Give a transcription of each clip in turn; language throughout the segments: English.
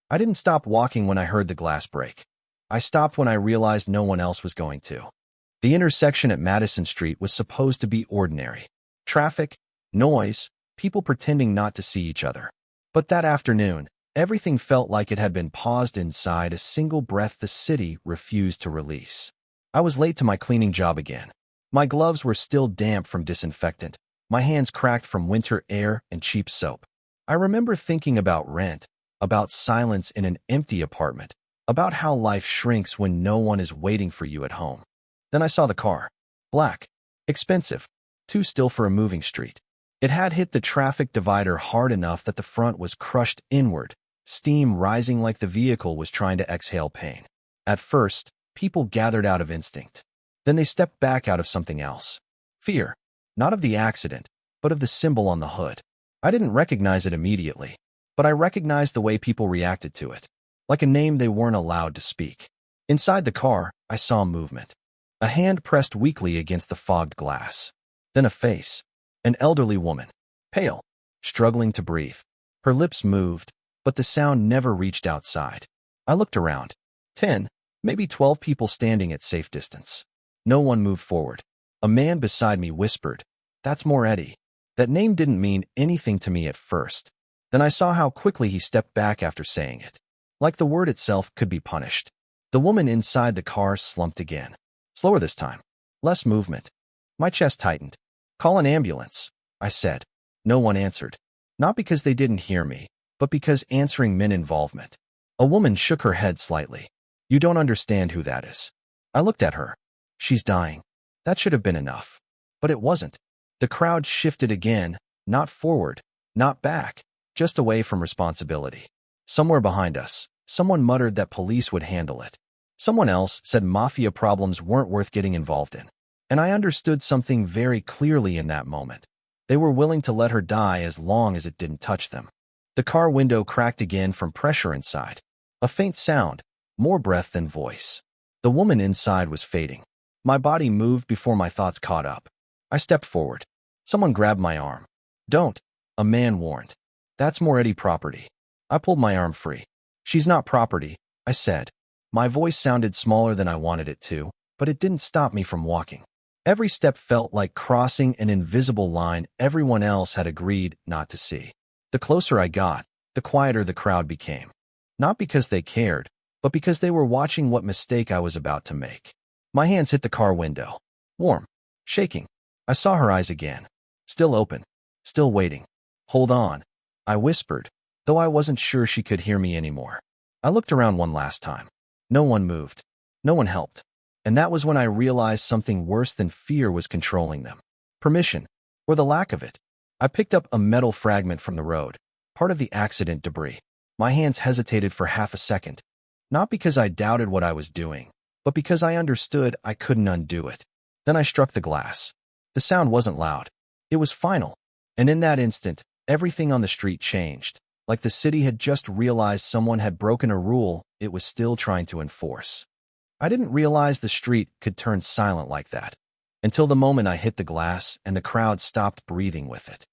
I didn't stop walking when I heard the glass break. I stopped when I realized no one else was going to. The intersection at Madison Street was supposed to be ordinary. Traffic, noise, people pretending not to see each other. But that afternoon, everything felt like it had been paused inside a single breath the city refused to release. I was late to my cleaning job again. My gloves were still damp from disinfectant, my hands cracked from winter air and cheap soap. I remember thinking about rent, about silence in an empty apartment, about how life shrinks when no one is waiting for you at home. Then I saw the car. Black. Expensive. Too still for a moving street. It had hit the traffic divider hard enough that the front was crushed inward, steam rising like the vehicle was trying to exhale pain. At first, people gathered out of instinct. Then they stepped back out of something else. Fear. Not of the accident, but of the symbol on the hood. I didn't recognize it immediately, but I recognized the way people reacted to it, like a name they weren't allowed to speak. Inside the car, I saw movement. A hand pressed weakly against the fogged glass. Then a face. An elderly woman. Pale. Struggling to breathe. Her lips moved, but the sound never reached outside. I looked around. 10, maybe 12 people standing at safe distance. No one moved forward. A man beside me whispered, "That's Moretti." That name didn't mean anything to me at first. Then I saw how quickly he stepped back after saying it. Like the word itself could be punished. The woman inside the car slumped again. Slower this time. Less movement. My chest tightened. "Call an ambulance," I said. No one answered. Not because they didn't hear me, but because answering meant involvement. A woman shook her head slightly. "You don't understand who that is." I looked at her. "She's dying." That should have been enough. But it wasn't. The crowd shifted again, not forward, not back, just away from responsibility. Somewhere behind us, someone muttered that police would handle it. Someone else said mafia problems weren't worth getting involved in. And I understood something very clearly in that moment. They were willing to let her die as long as it didn't touch them. The car window cracked again from pressure inside. A faint sound, more breath than voice. The woman inside was fading. My body moved before my thoughts caught up. I stepped forward. Someone grabbed my arm. "Don't," a man warned. "That's Moretti property." I pulled my arm free. "She's not property," I said. My voice sounded smaller than I wanted it to, but it didn't stop me from walking. Every step felt like crossing an invisible line everyone else had agreed not to see. The closer I got, the quieter the crowd became. Not because they cared, but because they were watching what mistake I was about to make. My hands hit the car window. Warm. Shaking. I saw her eyes again. Still open. Still waiting. "Hold on," I whispered, though I wasn't sure she could hear me anymore. I looked around one last time. No one moved. No one helped. And that was when I realized something worse than fear was controlling them. Permission, or the lack of it. I picked up a metal fragment from the road, part of the accident debris. My hands hesitated for half a second, not because I doubted what I was doing, but because I understood I couldn't undo it. Then I struck the glass. The sound wasn't loud. It was final. And in that instant, everything on the street changed, like the city had just realized someone had broken a rule it was still trying to enforce. I didn't realize the street could turn silent like that, until the moment I hit the glass and the crowd stopped breathing with it.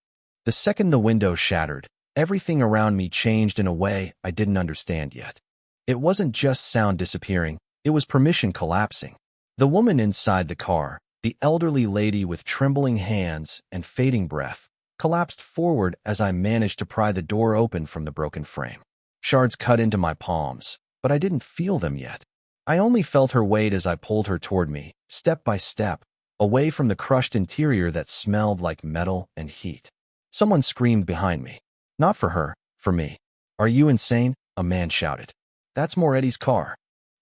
The second the window shattered, everything around me changed in a way I didn't understand yet. It wasn't just sound disappearing, it was permission collapsing. The woman inside the car, the elderly lady with trembling hands and fading breath, collapsed forward as I managed to pry the door open from the broken frame. Shards cut into my palms, but I didn't feel them yet. I only felt her weight as I pulled her toward me, step by step, away from the crushed interior that smelled like metal and heat. Someone screamed behind me. Not for her, for me. "Are you insane?" a man shouted. "That's Moretti's car."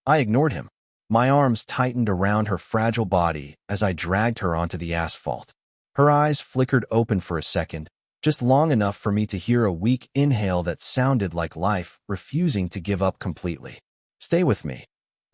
I ignored him. My arms tightened around her fragile body as I dragged her onto the asphalt. Her eyes flickered open for a second, just long enough for me to hear a weak inhale that sounded like life refusing to give up completely. "Stay with me,"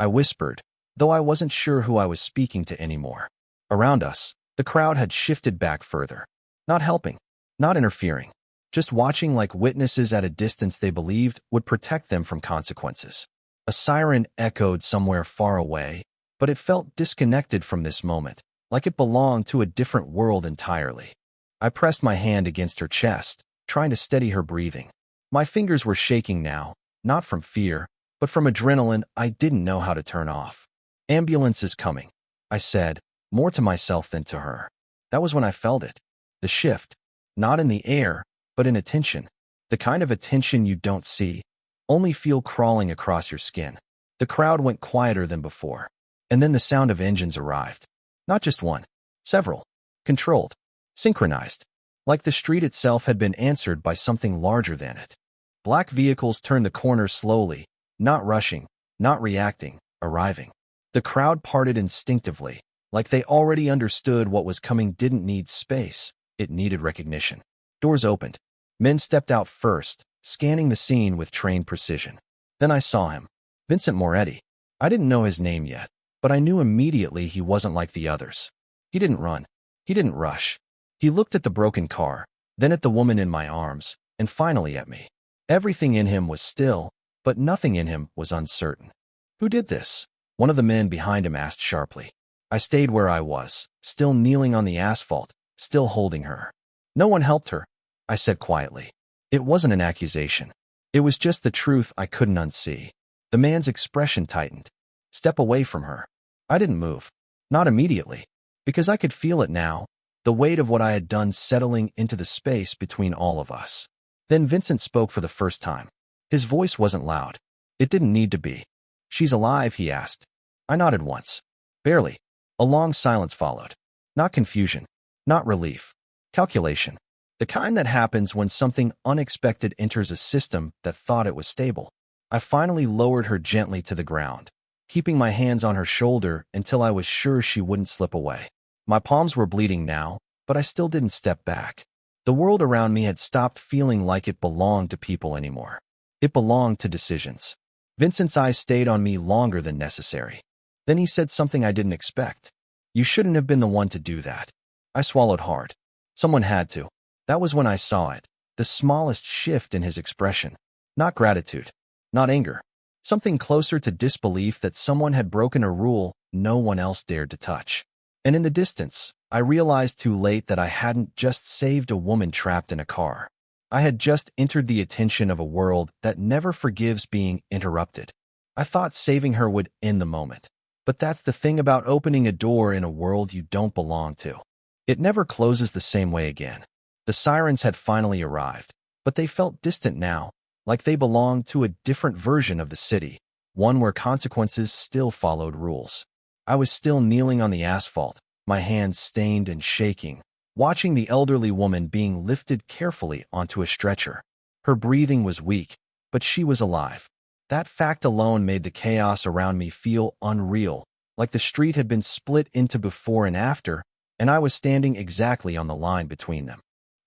I whispered, though I wasn't sure who I was speaking to anymore. Around us, the crowd had shifted back further. Not helping, not interfering, just watching like witnesses at a distance they believed would protect them from consequences. A siren echoed somewhere far away, but it felt disconnected from this moment, like it belonged to a different world entirely. I pressed my hand against her chest, trying to steady her breathing. My fingers were shaking now, not from fear, but from adrenaline I didn't know how to turn off. "Ambulance is coming," I said, more to myself than to her. That was when I felt it. The shift, not in the air, but in attention. The kind of attention you don't see, only feel crawling across your skin. The crowd went quieter than before. And then the sound of engines arrived. Not just one, several. Controlled, synchronized, like the street itself had been answered by something larger than it. Black vehicles turned the corner slowly, not rushing, not reacting, arriving. The crowd parted instinctively, like they already understood what was coming didn't need space, it needed recognition. Doors opened. Men stepped out first, scanning the scene with trained precision. Then I saw him. Vincent Moretti. I didn't know his name yet, but I knew immediately he wasn't like the others. He didn't run. He didn't rush. He looked at the broken car, then at the woman in my arms, and finally at me. Everything in him was still, but nothing in him was uncertain. "Who did this?" one of the men behind him asked sharply. I stayed where I was, still kneeling on the asphalt, still holding her. "No one helped her," I said quietly. It wasn't an accusation. It was just the truth I couldn't unsee. The man's expression tightened. "Step away from her." I didn't move. Not immediately. Because I could feel it now, the weight of what I had done settling into the space between all of us. Then Vincent spoke for the first time. His voice wasn't loud. It didn't need to be. "She's alive?" he asked. I nodded once. Barely. A long silence followed. Not confusion. Not relief. Calculation. The kind that happens when something unexpected enters a system that thought it was stable. I finally lowered her gently to the ground, keeping my hands on her shoulder until I was sure she wouldn't slip away. My palms were bleeding now, but I still didn't step back. The world around me had stopped feeling like it belonged to people anymore. It belonged to decisions. Vincent's eyes stayed on me longer than necessary. Then he said something I didn't expect. "You shouldn't have been the one to do that." I swallowed hard. Someone had to. That was when I saw it, the smallest shift in his expression. Not gratitude. Not anger. Something closer to disbelief that someone had broken a rule no one else dared to touch. And in the distance, I realized too late that I hadn't just saved a woman trapped in a car. I had just entered the attention of a world that never forgives being interrupted. I thought saving her would end the moment. But that's the thing about opening a door in a world you don't belong to. It never closes the same way again. The sirens had finally arrived, but they felt distant now, like they belonged to a different version of the city, one where consequences still followed rules. I was still kneeling on the asphalt, my hands stained and shaking, watching the elderly woman being lifted carefully onto a stretcher. Her breathing was weak, but she was alive. That fact alone made the chaos around me feel unreal, like the street had been split into before and after, and I was standing exactly on the line between them.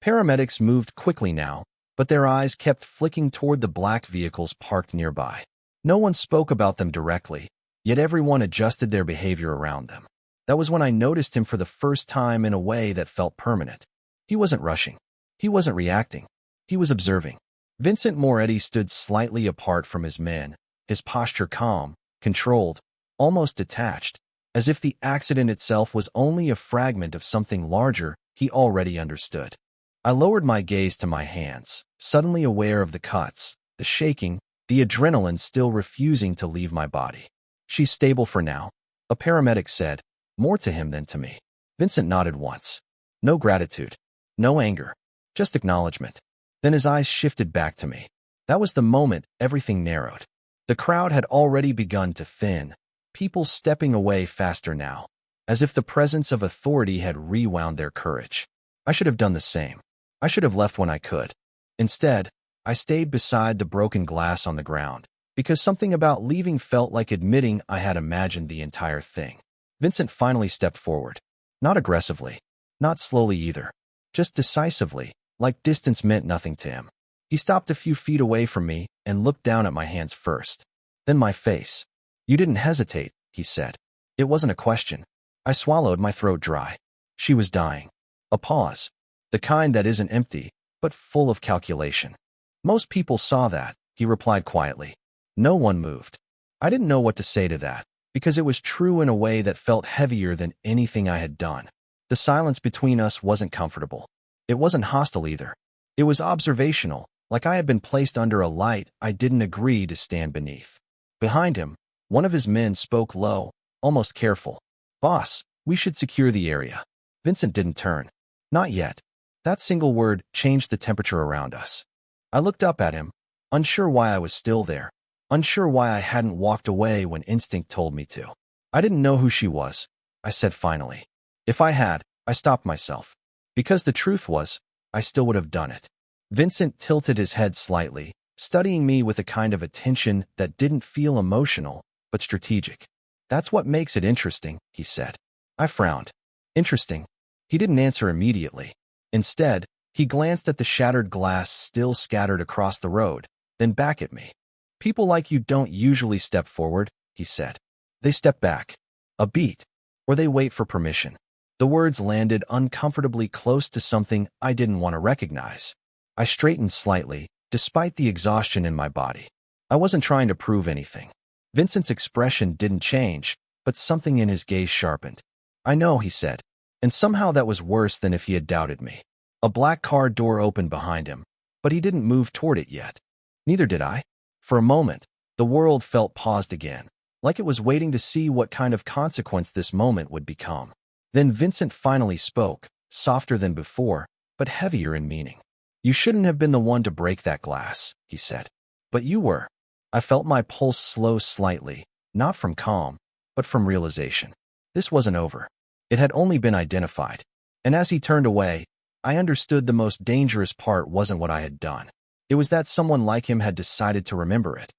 Paramedics moved quickly now, but their eyes kept flicking toward the black vehicles parked nearby. No one spoke about them directly, yet everyone adjusted their behavior around them. That was when I noticed him for the first time in a way that felt permanent. He wasn't rushing. He wasn't reacting. He was observing. Vincent Moretti stood slightly apart from his men, his posture calm, controlled, almost detached, as if the accident itself was only a fragment of something larger he already understood. I lowered my gaze to my hands, suddenly aware of the cuts, the shaking, the adrenaline still refusing to leave my body. "She's stable for now," a paramedic said, more to him than to me. Vincent nodded once. No gratitude. No anger. Just acknowledgement. Then his eyes shifted back to me. That was the moment everything narrowed. The crowd had already begun to thin, people stepping away faster now, as if the presence of authority had rewound their courage. I should have done the same. I should have left when I could. Instead, I stayed beside the broken glass on the ground, because something about leaving felt like admitting I had imagined the entire thing. Vincent finally stepped forward. Not aggressively. Not slowly either. Just decisively, like distance meant nothing to him. He stopped a few feet away from me and looked down at my hands first. Then my face. "You didn't hesitate," he said. It wasn't a question. I swallowed, my throat dry. She was dying. A pause. The kind that isn't empty, but full of calculation. "Most people saw that," he replied quietly. No one moved. I didn't know what to say to that, because it was true in a way that felt heavier than anything I had done. The silence between us wasn't comfortable. It wasn't hostile either. It was observational, like I had been placed under a light I didn't agree to stand beneath. Behind him, one of his men spoke low, almost careful. "Boss, we should secure the area." Vincent didn't turn. Not yet. That single word changed the temperature around us. I looked up at him, unsure why I was still there, unsure why I hadn't walked away when instinct told me to. "I didn't know who she was," I said finally. If I had, I stopped myself. Because the truth was, I still would have done it. Vincent tilted his head slightly, studying me with a kind of attention that didn't feel emotional, but strategic. "That's what makes it interesting," he said. I frowned. Interesting. He didn't answer immediately. Instead, he glanced at the shattered glass still scattered across the road, then back at me. "People like you don't usually step forward," he said. "They step back. A beat. Or they wait for permission." The words landed uncomfortably close to something I didn't want to recognize. I straightened slightly, despite the exhaustion in my body. I wasn't trying to prove anything. Vincent's expression didn't change, but something in his gaze sharpened. "I know," he said, and somehow that was worse than if he had doubted me. A black car door opened behind him, but he didn't move toward it yet. Neither did I. For a moment, the world felt paused again, like it was waiting to see what kind of consequence this moment would become. Then Vincent finally spoke, softer than before, but heavier in meaning. "You shouldn't have been the one to break that glass," he said. "But you were." I felt my pulse slow slightly, not from calm, but from realization. This wasn't over. It had only been identified. And as he turned away, I understood the most dangerous part wasn't what I had done. It was that someone like him had decided to remember it.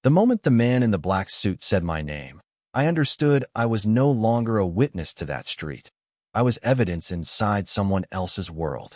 The moment the man in the black suit said my name, I understood I was no longer a witness to that street. I was evidence inside someone else's world.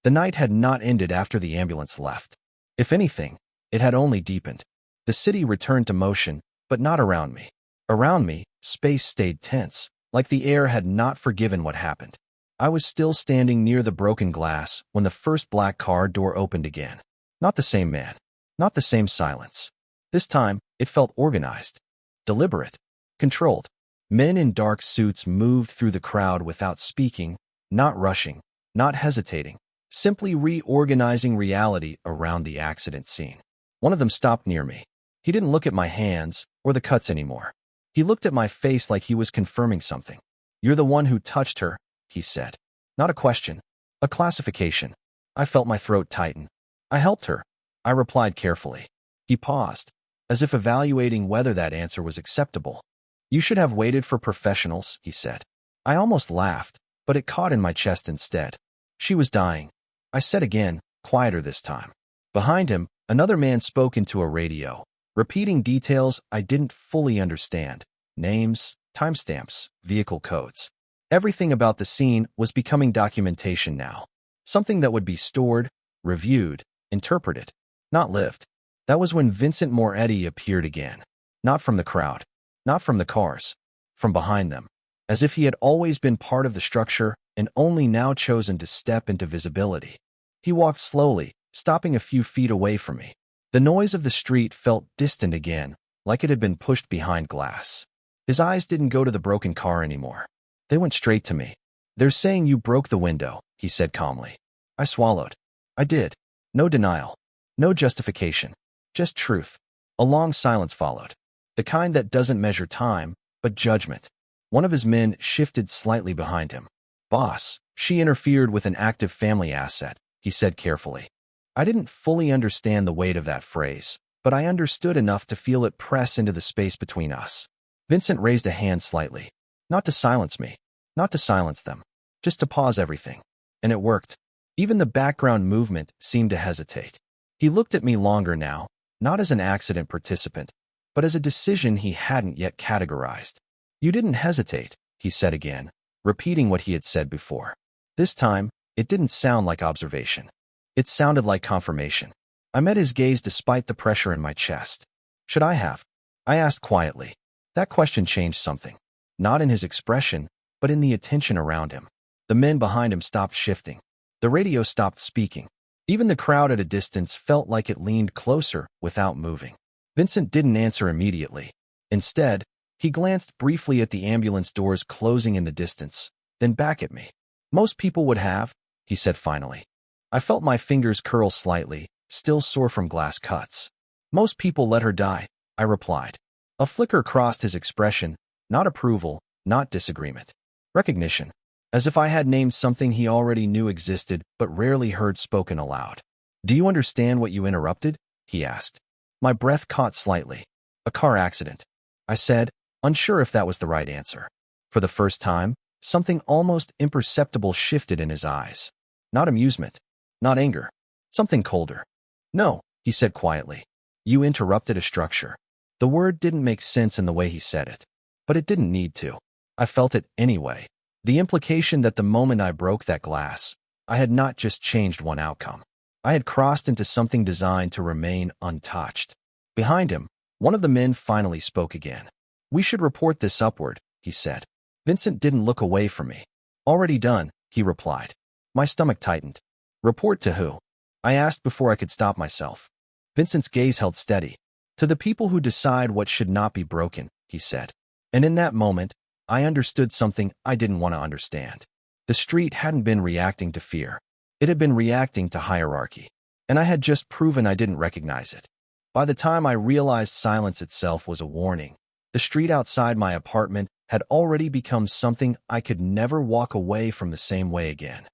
The night had not ended after the ambulance left. If anything, it had only deepened. The city returned to motion, but not around me. Around me, space stayed tense, like the air had not forgiven what happened. I was still standing near the broken glass when the first black car door opened again. Not the same man. Not the same silence. This time, it felt organized, deliberate, controlled. Men in dark suits moved through the crowd without speaking, not rushing, not hesitating, simply reorganizing reality around the accident scene. One of them stopped near me. He didn't look at my hands or the cuts anymore. He looked at my face like he was confirming something. "You're the one who touched her," he said. Not a question, a classification. I felt my throat tighten. "I helped her," I replied carefully. He paused, as if evaluating whether that answer was acceptable. "You should have waited for professionals," he said. I almost laughed, but it caught in my chest instead. "She was dying," I said again, quieter this time. Behind him, another man spoke into a radio, repeating details I didn't fully understand. Names, timestamps, vehicle codes. Everything about the scene was becoming documentation now. Something that would be stored, reviewed, interpreted, not lived. That was when Vincent Moretti appeared again. Not from the crowd, not from the cars, from behind them. As if he had always been part of the structure and only now chosen to step into visibility. He walked slowly, stopping a few feet away from me. The noise of the street felt distant again, like it had been pushed behind glass. His eyes didn't go to the broken car anymore. They went straight to me. "They're saying you broke the window," he said calmly. I swallowed. I did. No denial. No justification. Just truth. A long silence followed. The kind that doesn't measure time, but judgment. One of his men shifted slightly behind him. "Boss, she interfered with an active family asset," he said carefully. I didn't fully understand the weight of that phrase, but I understood enough to feel it press into the space between us. Vincent raised a hand slightly. Not to silence me. Not to silence them. Just to pause everything. And it worked. Even the background movement seemed to hesitate. He looked at me longer now, not as an accident participant, but as a decision he hadn't yet categorized. "You didn't hesitate," he said again, repeating what he had said before. This time, it didn't sound like observation. It sounded like confirmation. I met his gaze despite the pressure in my chest. "Should I have?" I asked quietly. That question changed something. Not in his expression, but in the attention around him. The men behind him stopped shifting. The radio stopped speaking. Even the crowd at a distance felt like it leaned closer without moving. Vincent didn't answer immediately. Instead, he glanced briefly at the ambulance doors closing in the distance, then back at me. "Most people would have," he said finally. I felt my fingers curl slightly, still sore from glass cuts. Most people let her die, I replied. A flicker crossed his expression, not approval, not disagreement. Recognition. As if I had named something he already knew existed but rarely heard spoken aloud. Do you understand what you interrupted? He asked. My breath caught slightly. A car accident, I said, unsure if that was the right answer. For the first time, something almost imperceptible shifted in his eyes. Not amusement, not anger, something colder. No, he said quietly. You interrupted a structure. The word didn't make sense in the way he said it, but it didn't need to. I felt it anyway. The implication that the moment I broke that glass, I had not just changed one outcome. I had crossed into something designed to remain untouched. Behind him, one of the men finally spoke again. We should report this upward, he said. Vincent didn't look away from me. Already done, he replied. My stomach tightened. Report to who? I asked before I could stop myself. Vincent's gaze held steady. To the people who decide what should not be broken, he said. And in that moment, I understood something I didn't want to understand. The street hadn't been reacting to fear. It had been reacting to hierarchy. And I had just proven I didn't recognize it. By the time I realized silence itself was a warning, the street outside my apartment had already become something I could never walk away from the same way again.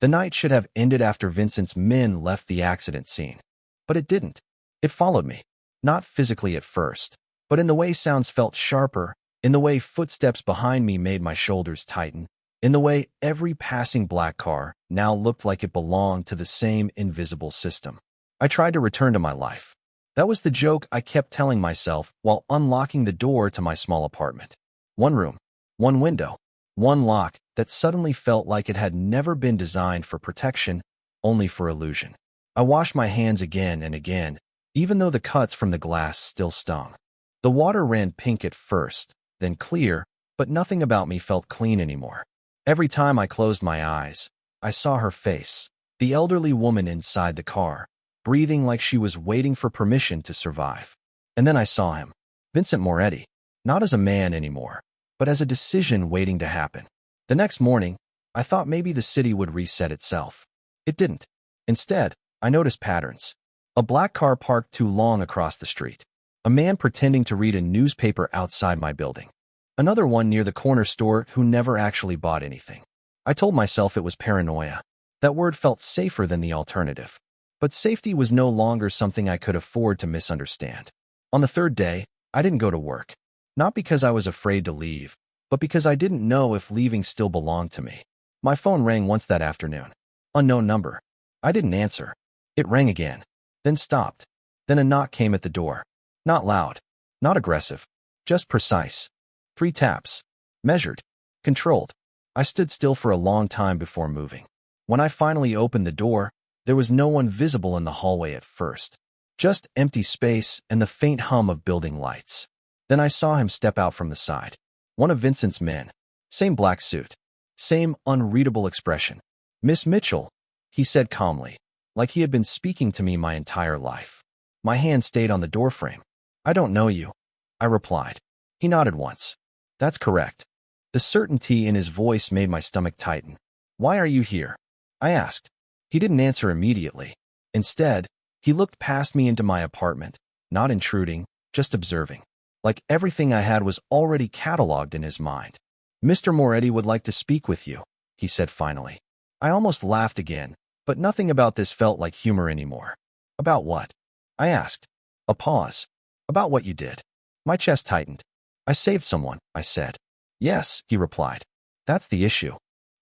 The night should have ended after Vincent's men left the accident scene. But it didn't. It followed me. Not physically at first, but in the way sounds felt sharper, in the way footsteps behind me made my shoulders tighten, in the way every passing black car now looked like it belonged to the same invisible system. I tried to return to my life. That was the joke I kept telling myself while unlocking the door to my small apartment. One room, one window, one lock that suddenly felt like it had never been designed for protection, only for illusion. I washed my hands again and again, even though the cuts from the glass still stung. The water ran pink at first, then clear, but nothing about me felt clean anymore. Every time I closed my eyes, I saw her face, the elderly woman inside the car, breathing like she was waiting for permission to survive. And then I saw him, Vincent Moretti, not as a man anymore, but as a decision waiting to happen. The next morning, I thought maybe the city would reset itself. It didn't. Instead, I noticed patterns. A black car parked too long across the street. A man pretending to read a newspaper outside my building. Another one near the corner store who never actually bought anything. I told myself it was paranoia. That word felt safer than the alternative. But safety was no longer something I could afford to misunderstand. On the third day, I didn't go to work. Not because I was afraid to leave, but because I didn't know if leaving still belonged to me. My phone rang once that afternoon. Unknown number. I didn't answer. It rang again, then stopped. Then a knock came at the door. Not loud, not aggressive, just precise. 3 taps. Measured. Controlled. I stood still for a long time before moving. When I finally opened the door, there was no one visible in the hallway at first. Just empty space and the faint hum of building lights. Then I saw him step out from the side. One of Vincent's men. Same black suit. Same unreadable expression. Miss Mitchell, he said calmly, like he had been speaking to me my entire life. My hand stayed on the doorframe. I don't know you, I replied. He nodded once. That's correct. The certainty in his voice made my stomach tighten. Why are you here? I asked. He didn't answer immediately. Instead, he looked past me into my apartment, not intruding, just observing. Like everything I had was already cataloged in his mind. Mr. Moretti would like to speak with you, he said finally. I almost laughed again, but nothing about this felt like humor anymore. About what? I asked. A pause. About what you did. My chest tightened. I saved someone, I said. Yes, he replied. That's the issue.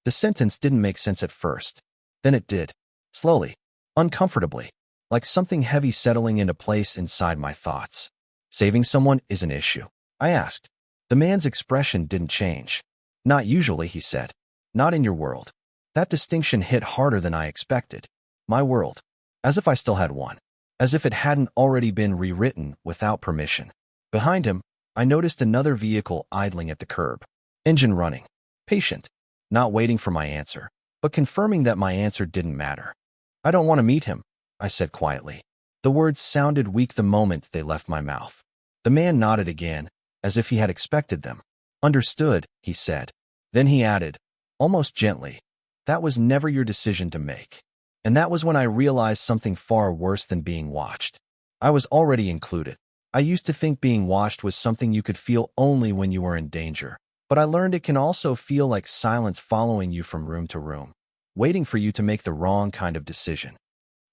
The sentence didn't make sense at first. Then it did. Slowly. Uncomfortably. Like something heavy settling into place inside my thoughts. Saving someone is an issue, I asked. The man's expression didn't change. Not usually, he said. Not in your world. That distinction hit harder than I expected. My world. As if I still had one. As if it hadn't already been rewritten without permission. Behind him, I noticed another vehicle idling at the curb. Engine running. Patient. Not waiting for my answer, but confirming that my answer didn't matter. I don't want to meet him, I said quietly. The words sounded weak the moment they left my mouth. The man nodded again, as if he had expected them. Understood, he said. Then he added, almost gently, that was never your decision to make. And that was when I realized something far worse than being watched. I was already included. I used to think being watched was something you could feel only when you were in danger. But I learned it can also feel like silence following you from room to room, waiting for you to make the wrong kind of decision.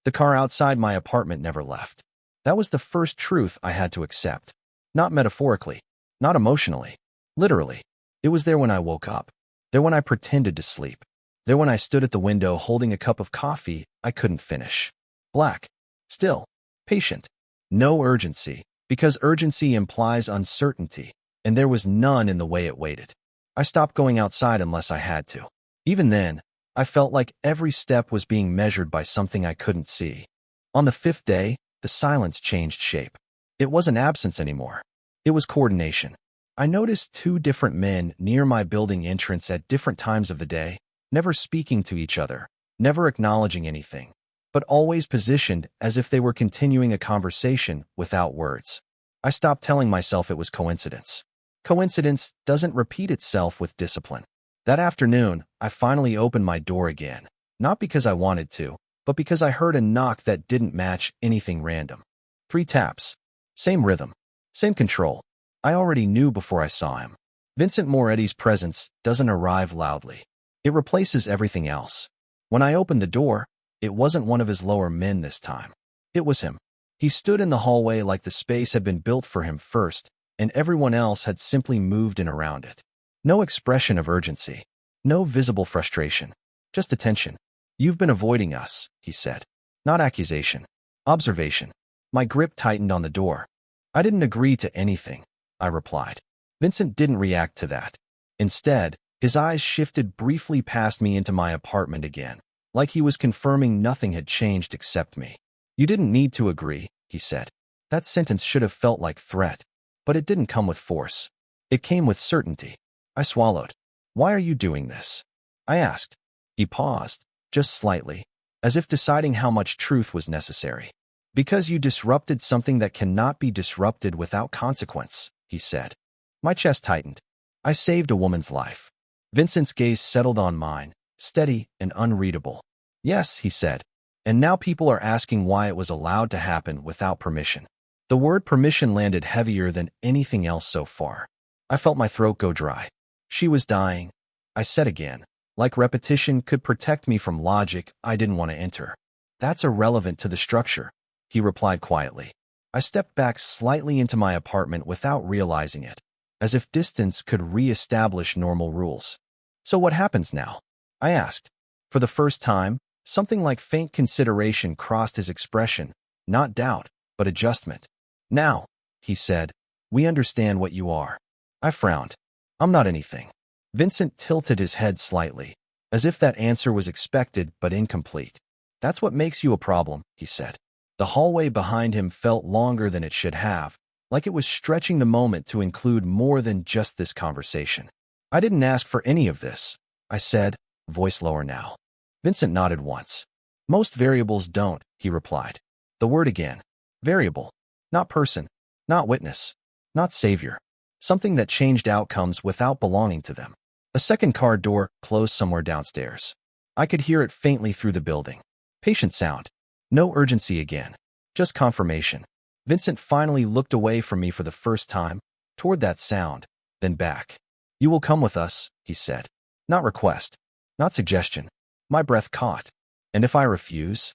The car outside my apartment never left. That was the first truth I had to accept. Not metaphorically, not emotionally, literally. It was there when I woke up, there when I pretended to sleep, there when I stood at the window holding a cup of coffee I couldn't finish. Black, still, patient, no urgency, because urgency implies uncertainty, and there was none in the way it waited. I stopped going outside unless I had to. Even then, I felt like every step was being measured by something I couldn't see. On the fifth day, the silence changed shape. It wasn't absence anymore. It was coordination. I noticed two different men near my building entrance at different times of the day, never speaking to each other, never acknowledging anything, but always positioned as if they were continuing a conversation without words. I stopped telling myself it was coincidence. Coincidence doesn't repeat itself with discipline. That afternoon, I finally opened my door again, not because I wanted to, but because I heard a knock that didn't match anything random. 3 taps. Same rhythm. Same control. I already knew before I saw him. Vincent Moretti's presence doesn't arrive loudly. It replaces everything else. When I opened the door, it wasn't one of his lower men this time. It was him. He stood in the hallway like the space had been built for him first, and everyone else had simply moved in around it. No expression of urgency. No visible frustration. Just attention. "You've been avoiding us," he said. Not accusation. Observation. My grip tightened on the door. "I didn't agree to anything," I replied. Vincent didn't react to that. Instead, his eyes shifted briefly past me into my apartment again, like he was confirming nothing had changed except me. "You didn't need to agree," he said. That sentence should have felt like threat, but it didn't come with force. It came with certainty. I swallowed. "Why are you doing this?" I asked. He paused, just slightly, as if deciding how much truth was necessary. "Because you disrupted something that cannot be disrupted without consequence," he said. My chest tightened. "I saved a woman's life." Vincent's gaze settled on mine, steady and unreadable. "Yes," he said, "and now people are asking why it was allowed to happen without permission." The word permission landed heavier than anything else so far. I felt my throat go dry. "She was dying," I said again, like repetition could protect me from logic I didn't want to enter. "That's irrelevant to the structure," he replied quietly. I stepped back slightly into my apartment without realizing it, as if distance could re-establish normal rules. "So what happens now?" I asked. For the first time, something like faint consideration crossed his expression, not doubt, but adjustment. "Now," he said, "we understand what you are." I frowned. "I'm not anything." Vincent tilted his head slightly, as if that answer was expected but incomplete. "That's what makes you a problem," he said. The hallway behind him felt longer than it should have, like it was stretching the moment to include more than just this conversation. "I didn't ask for any of this," I said, voice lower now. Vincent nodded once. "Most variables don't," he replied. The word again. Variable. Not person. Not witness. Not savior. Something that changed outcomes without belonging to them. A second car door closed somewhere downstairs. I could hear it faintly through the building. Patient sound. No urgency again. Just confirmation. Vincent finally looked away from me for the first time, toward that sound, then back. "You will come with us," he said. Not request. Not suggestion. My breath caught. "And if I refuse?"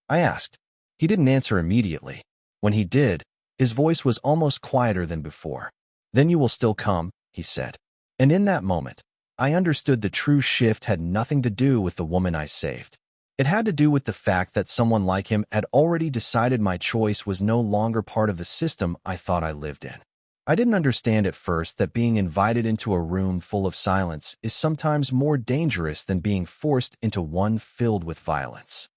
I asked. He didn't answer immediately. When he did, his voice was almost quieter than before. "Then you will still come," he said. And in that moment, I understood the true shift had nothing to do with the woman I saved. It had to do with the fact that someone like him had already decided my choice was no longer part of the system I thought I lived in. I didn't understand at first that being invited into a room full of silence is sometimes more dangerous than being forced into one filled with violence.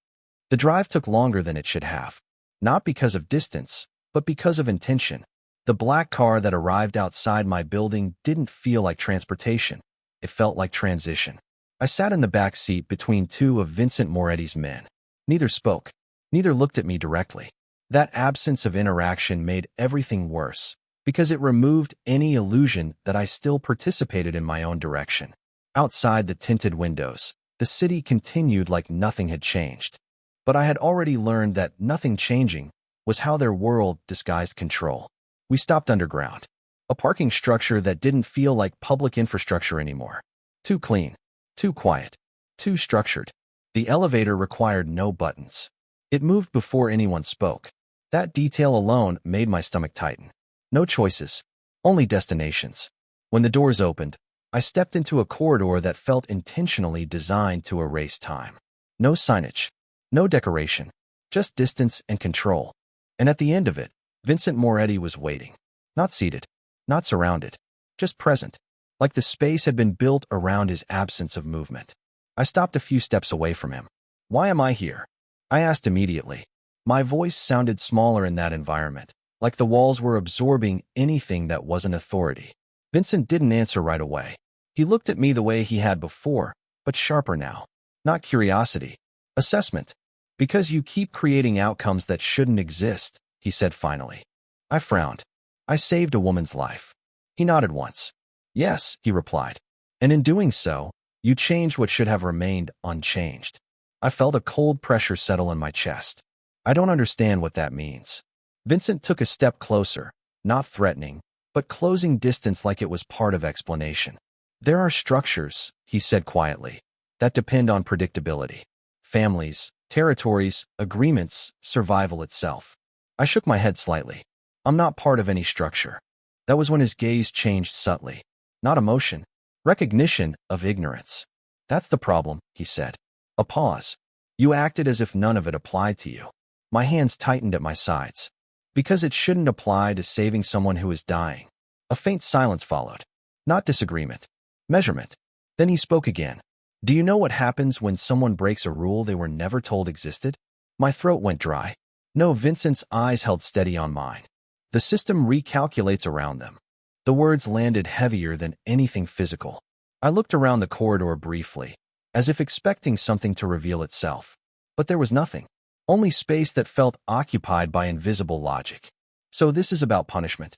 The drive took longer than it should have, not because of distance, but because of intention. The black car that arrived outside my building didn't feel like transportation. It felt like transition. I sat in the back seat between two of Vincent Moretti's men. Neither spoke. Neither looked at me directly. That absence of interaction made everything worse, because it removed any illusion that I still participated in my own direction. Outside the tinted windows, the city continued like nothing had changed. But I had already learned that nothing changing was how their world disguised control. We stopped underground, a parking structure that didn't feel like public infrastructure anymore. Too clean, too quiet, too structured. The elevator required no buttons. It moved before anyone spoke. That detail alone made my stomach tighten. No choices, only destinations. When the doors opened, I stepped into a corridor that felt intentionally designed to erase time. No signage, no decoration, just distance and control. And at the end of it, Vincent Moretti was waiting. Not seated, not surrounded, just present, like the space had been built around his absence of movement. I stopped a few steps away from him. "Why am I here?" I asked immediately. My voice sounded smaller in that environment, like the walls were absorbing anything that wasn't authority. Vincent didn't answer right away. He looked at me the way he had before, but sharper now. Not curiosity. Assessment. "Because you keep creating outcomes that shouldn't exist," he said finally. I frowned. "I saved a woman's life." He nodded once. "Yes," he replied. "And in doing so, you changed what should have remained unchanged." I felt a cold pressure settle in my chest. "I don't understand what that means." Vincent took a step closer, not threatening, but closing distance like it was part of explanation. "There are structures," he said quietly, "that depend on predictability. Families, territories, agreements, survival itself." I shook my head slightly. "I'm not part of any structure." That was when his gaze changed subtly. Not emotion, recognition of ignorance. "That's the problem," he said. A pause. "You acted as if none of it applied to you." My hands tightened at my sides. "Because it shouldn't apply to saving someone who is dying." A faint silence followed. Not disagreement. Measurement. Then he spoke again. "Do you know what happens when someone breaks a rule they were never told existed?" My throat went dry. No, Vincent's eyes held steady on mine. "The system recalculates around them." The words landed heavier than anything physical. I looked around the corridor briefly, as if expecting something to reveal itself. But there was nothing. Only space that felt occupied by invisible logic. "So this is about punishment?"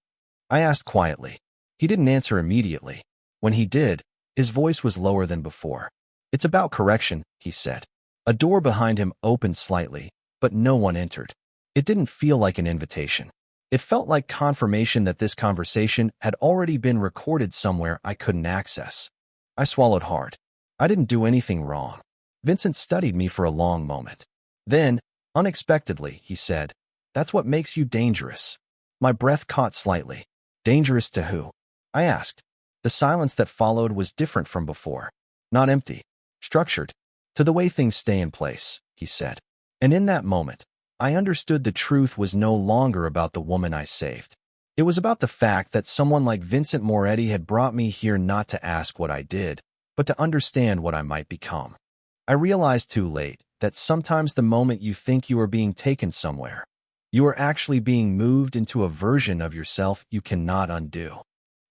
I asked quietly. He didn't answer immediately. When he did, his voice was lower than before. "It's about correction," he said. A door behind him opened slightly, but no one entered. It didn't feel like an invitation. It felt like confirmation that this conversation had already been recorded somewhere I couldn't access. I swallowed hard. I didn't do anything wrong. Vincent studied me for a long moment. Then, unexpectedly, he said, "That's what makes you dangerous." My breath caught slightly. "Dangerous to who?" I asked. The silence that followed was different from before. Not empty. Structured. "To the way things stay in place," he said. And in that moment, I understood the truth was no longer about the woman I saved. It was about the fact that someone like Vincent Moretti had brought me here not to ask what I did, but to understand what I might become. I realized too late that sometimes the moment you think you are being taken somewhere, you are actually being moved into a version of yourself you cannot undo.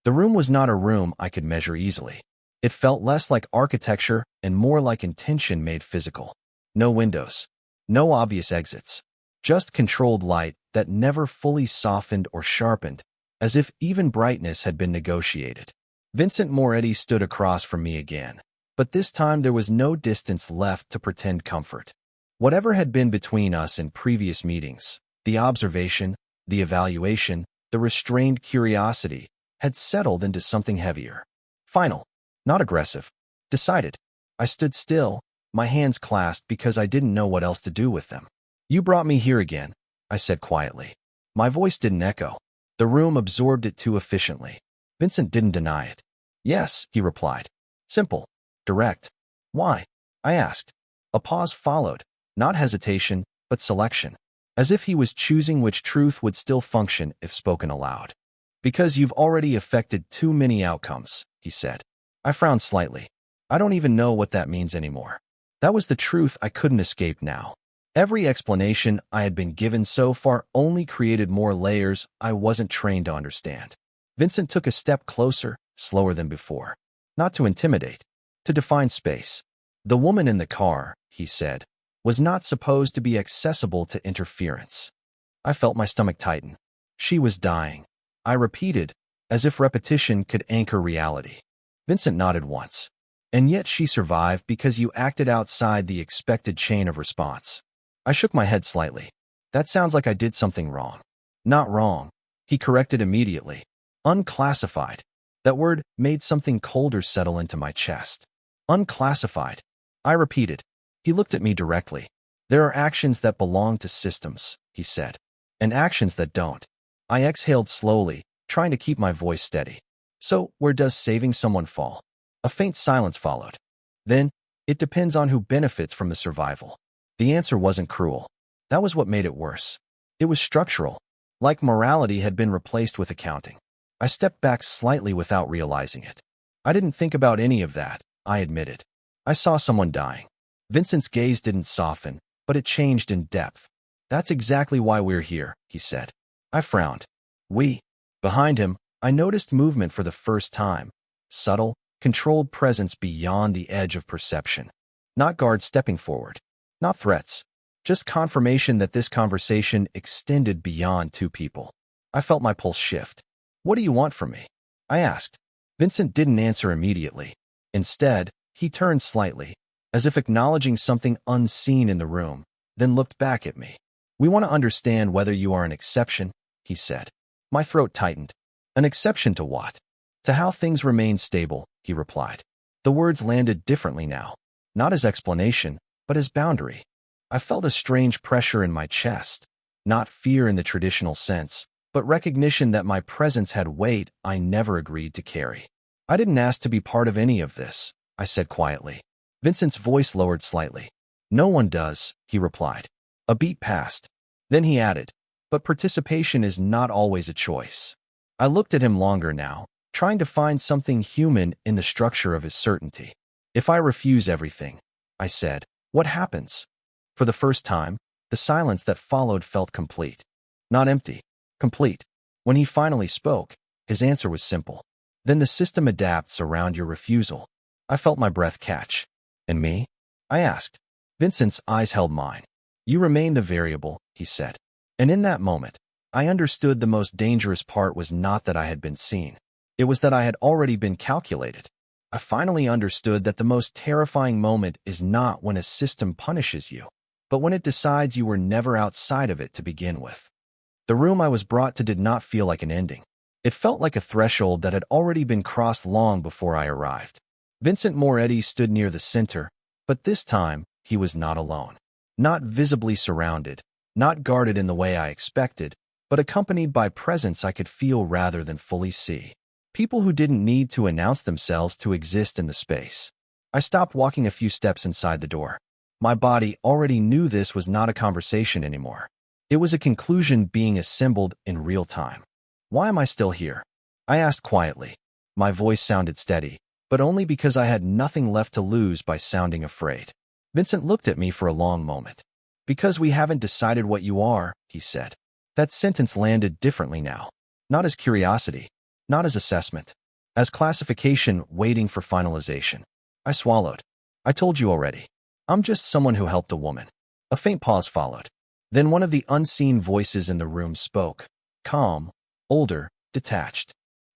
The room was not a room I could measure easily. It felt less like architecture and more like intention made physical. No windows. No obvious exits. Just controlled light that never fully softened or sharpened, as if even brightness had been negotiated. Vincent Moretti stood across from me again, but this time there was no distance left to pretend comfort. Whatever had been between us in previous meetings, the observation, the evaluation, the restrained curiosity, had settled into something heavier. Final. Not aggressive. Decided. I stood still, my hands clasped because I didn't know what else to do with them. "You brought me here again," I said quietly. My voice didn't echo. The room absorbed it too efficiently. Vincent didn't deny it. "Yes," he replied. Simple. Direct. "Why?" I asked. A pause followed. Not hesitation, but selection. As if he was choosing which truth would still function if spoken aloud. "Because you've already affected too many outcomes," he said. I frowned slightly. I don't even know what that means anymore. That was the truth I couldn't escape now. Every explanation I had been given so far only created more layers I wasn't trained to understand. Vincent took a step closer, slower than before. Not to intimidate, to define space. "The woman in the car," he said, "was not supposed to be accessible to interference." I felt my stomach tighten. "She was dying," I repeated, as if repetition could anchor reality. Vincent nodded once. "And yet she survived because you acted outside the expected chain of response." I shook my head slightly. That sounds like I did something wrong. Not wrong, he corrected immediately. Unclassified. That word made something colder settle into my chest. Unclassified. I repeated. He looked at me directly. There are actions that belong to systems, he said, and actions that don't. I exhaled slowly, trying to keep my voice steady. So, where does saving someone fall? A faint silence followed. Then, it depends on who benefits from the survival. The answer wasn't cruel. That was what made it worse. It was structural, like morality had been replaced with accounting. I stepped back slightly without realizing it. I didn't think about any of that, I admitted. I saw someone dying. Vincent's gaze didn't soften, but it changed in depth. That's exactly why we're here, he said. I frowned. We. Behind him, I noticed movement for the first time. Subtle, controlled presence beyond the edge of perception. Not guards stepping forward. Not threats. Just confirmation that this conversation extended beyond two people. I felt my pulse shift. What do you want from me? I asked. Vincent didn't answer immediately. Instead, he turned slightly, as if acknowledging something unseen in the room, then looked back at me. We want to understand whether you are an exception, he said. My throat tightened. An exception to what? To how things remain stable, he replied. The words landed differently now, not as explanation, but as boundary. I felt a strange pressure in my chest, not fear in the traditional sense, but recognition that my presence had weight I never agreed to carry. I didn't ask to be part of any of this, I said quietly. Vincent's voice lowered slightly. No one does, he replied. A beat passed. Then he added, but participation is not always a choice. I looked at him longer now, trying to find something human in the structure of his certainty. If I refuse everything, I said, what happens? For the first time, the silence that followed felt complete. Not empty. Complete. When he finally spoke, his answer was simple. Then the system adapts around your refusal. I felt my breath catch. And me? I asked. Vincent's eyes held mine. You remain the variable, he said. And in that moment, I understood the most dangerous part was not that I had been seen. It was that I had already been calculated. I finally understood that the most terrifying moment is not when a system punishes you, but when it decides you were never outside of it to begin with. The room I was brought to did not feel like an ending. It felt like a threshold that had already been crossed long before I arrived. Vincent Moretti stood near the center, but this time he was not alone. Not visibly surrounded, not guarded in the way I expected, but accompanied by presence I could feel rather than fully see. People who didn't need to announce themselves to exist in the space. I stopped walking a few steps inside the door. My body already knew this was not a conversation anymore. It was a conclusion being assembled in real time. Why am I still here? I asked quietly. My voice sounded steady, but only because I had nothing left to lose by sounding afraid. Vincent looked at me for a long moment. Because we haven't decided what you are, he said. That sentence landed differently now. Not as curiosity, not as assessment, as classification waiting for finalization. I swallowed. I told you already. I'm just someone who helped a woman. A faint pause followed. Then one of the unseen voices in the room spoke. Calm, older, detached.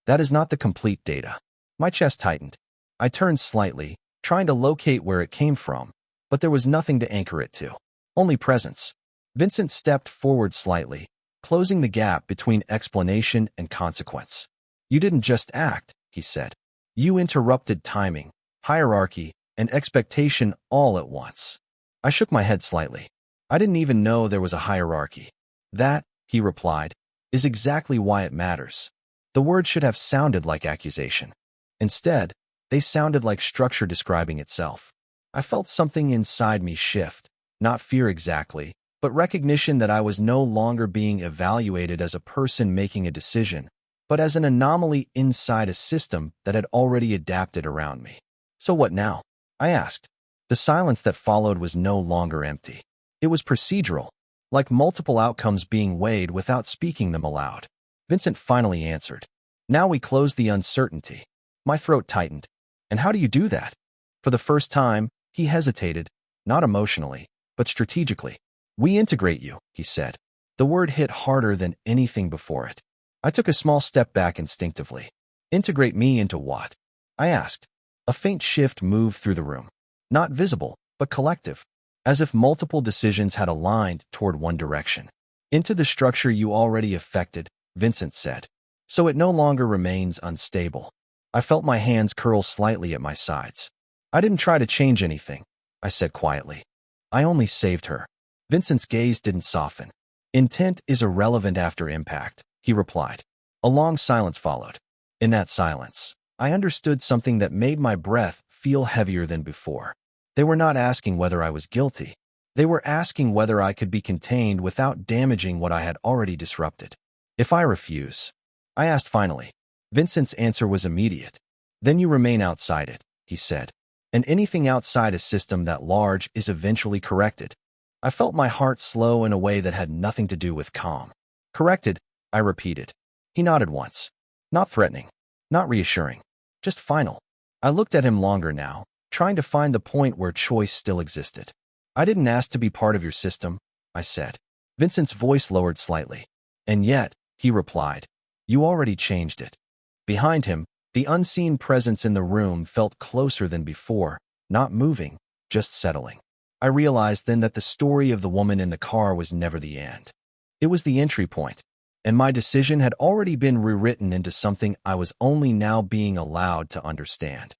That is not the complete data. My chest tightened. I turned slightly, trying to locate where it came from, but there was nothing to anchor it to. Only presence. Vincent stepped forward slightly, closing the gap between explanation and consequence. You didn't just act, he said. You interrupted timing, hierarchy, and expectation all at once. I shook my head slightly. I didn't even know there was a hierarchy. That, he replied, is exactly why it matters. The words should have sounded like accusation. Instead, they sounded like structure describing itself. I felt something inside me shift, not fear exactly, but recognition that I was no longer being evaluated as a person making a decision, but as an anomaly inside a system that had already adapted around me. So what now? I asked. The silence that followed was no longer empty. It was procedural, like multiple outcomes being weighed without speaking them aloud. Vincent finally answered. Now we close the uncertainty. My throat tightened. And how do you do that? For the first time, he hesitated, not emotionally, but strategically. We integrate you, he said. The word hit harder than anything before it. I took a small step back instinctively. Integrate me into what? I asked. A faint shift moved through the room. Not visible, but collective. as if multiple decisions had aligned toward one direction. Into the structure you already affected, Vincent said. So it no longer remains unstable. I felt my hands curl slightly at my sides. I didn't try to change anything, I said quietly. I only saved her. Vincent's gaze didn't soften. Intent is irrelevant after impact, he replied. A long silence followed. In that silence, I understood something that made my breath feel heavier than before. They were not asking whether I was guilty. They were asking whether I could be contained without damaging what I had already disrupted. If I refuse, I asked finally. Vincent's answer was immediate. Then you remain outside it, he said. And anything outside a system that large is eventually corrected. I felt my heart slow in a way that had nothing to do with calm. Corrected, I repeated. He nodded once. Not threatening, not reassuring, just final. I looked at him longer now, trying to find the point where choice still existed. I didn't ask to be part of your system, I said. Vincent's voice lowered slightly. And yet, he replied, you already changed it. Behind him, the unseen presence in the room felt closer than before, not moving, just settling. I realized then that the story of the woman in the car was never the end. It was the entry point, and my decision had already been rewritten into something I was only now being allowed to understand.